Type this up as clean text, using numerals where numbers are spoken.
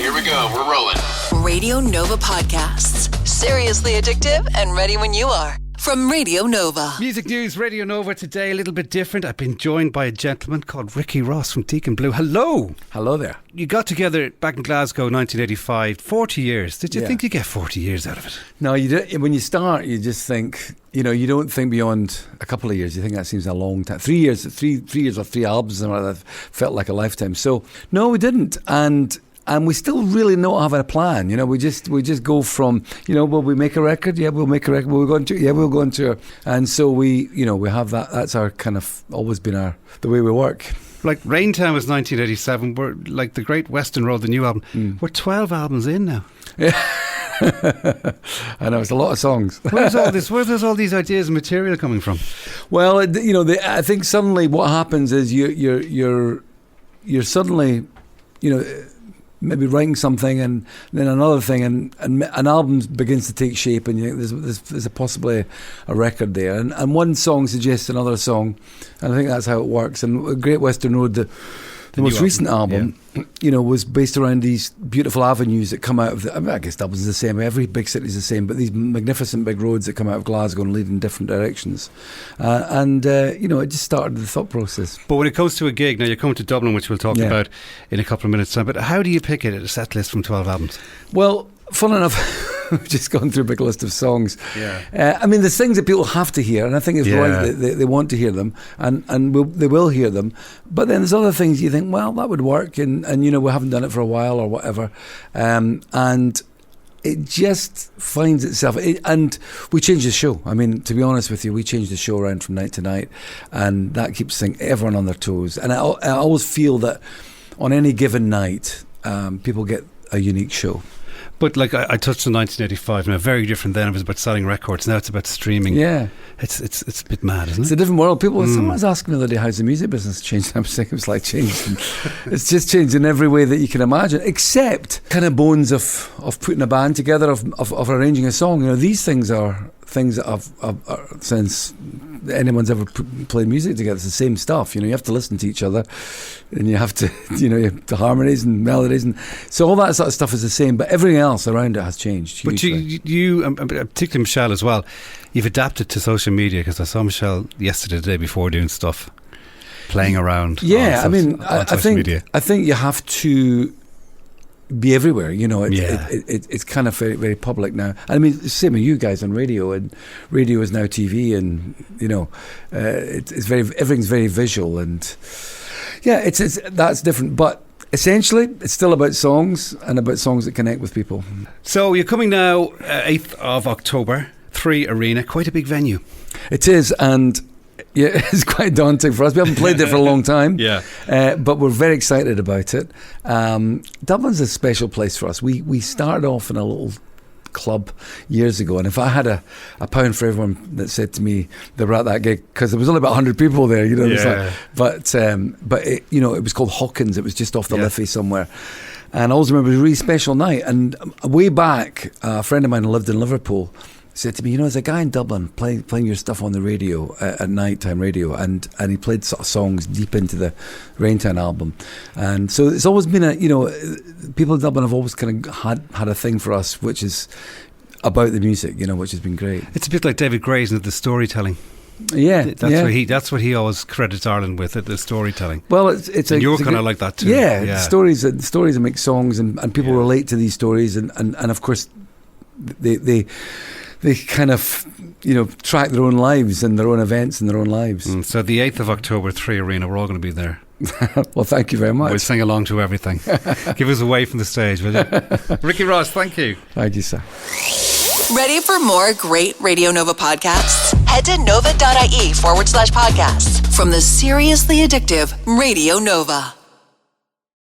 Okay, here we go. We're rolling. Radio Nova Podcasts. Seriously addictive and ready when you are. From Radio Nova. Music news, Radio Nova today, a little bit different. I've been joined by a gentleman called Ricky Ross from Deacon Blue. Hello. Hello there. You got together back in Glasgow, 1985, 40 years. Did you think you get 40 years out of it? No, you do, when you start, you just think, you don't think beyond a couple of years. You think that seems a long time. 3 years, three years or 3 albums, and that felt like a lifetime. So, no, we didn't. And we still really not have a plan. We just go from, will we make a record? Yeah, we'll make a record. Will we go on tour? Yeah, we'll go on tour. And so we have that. That's our kind of always been the way we work. Like Raintown was 1987. We're like the Great Western Road, the new album. We're 12 albums in now. Yeah. I know, it's a lot of songs. Where's all this? Where's all these ideas and material coming from? Well, I think suddenly what happens is you're suddenly, maybe writing something and then another thing, and an album begins to take shape, and you think there's possibly a record there, and one song suggests another song, and I think that's how it works. And Great Western Road, the most recent album, was based around these beautiful avenues that come out of I guess Dublin's the same, every big city's the same, but these magnificent big roads that come out of Glasgow and lead in different directions. It just started the thought process. But when it comes to a gig, now you're coming to Dublin, which we'll talk about in a couple of minutes' time, but how do you pick it at a set list from 12 albums? Well, fun enough, we've just gone through a big list of songs. There's things that people have to hear, and I think it's right that they want to hear them, and they will hear them. But then there's other things you think, well, that would work, and we haven't done it for a while or whatever, and it just finds itself. And we change the show. I mean, to be honest with you, we change the show around from night to night, and that keeps everyone on their toes. And I always feel that on any given night, people get a unique show. But like I touched on 1985, now very different then. It was about selling records. Now it's about streaming. Yeah, it's a bit mad, isn't it? It's a different world. Someone was asking me the other day, how's the music business changed? I'm saying it's like changed. It's just changed in every way that you can imagine, except kind of bones of putting a band together, of arranging a song. These things are things that I've since anyone's ever played music together. It's the same stuff. You have to listen to each other, and you have to, the harmonies and melodies, and so all that sort of stuff is the same. But everything else around it has changed hugely. But you, particularly Michelle as well, you've adapted to social media, because I saw Michelle yesterday, the day before, doing stuff, playing around. Yeah, I think you have to be everywhere. It's kind of very, very public now. I mean, same with you guys on radio, and radio is now TV, and everything's very visual, and that's different. But essentially, it's still about songs, and about songs that connect with people. So you're coming now 8th of October, 3 Arena, quite a big venue. It is, and it's quite daunting for us. We haven't played there for a long time, but we're very excited about it. Dublin's a special place for us. We started off in a little club years ago, and if I had a pound for everyone that said to me they were at that gig, because there was only about 100 people there, but it was called Hawkins. It was just off the Liffey somewhere. And I always remember it was a really special night. And way back, a friend of mine who lived in Liverpool said to me, there's a guy in Dublin playing your stuff on the radio, at nighttime radio, and he played sort of songs deep into the Raintown album. And so it's always been people in Dublin have always kind of had a thing for us, which is about the music, which has been great. It's a bit like David Gray's and the storytelling. Yeah, that's what he always credits Ireland with, the storytelling. Well, it's you're kind of like that too. Yeah. Stories that make songs, and people relate to these stories, and of course they kind of, track their own lives and their own events and their own lives. So the 8th of October, 3 Arena, we're all going to be there. Well, thank you very much. We'll sing along to everything. Give us away from the stage, will you? Ricky Ross, thank you. Thank you, sir. Ready for more great Radio Nova podcasts? Head to nova.ie/podcasts from the seriously addictive Radio Nova.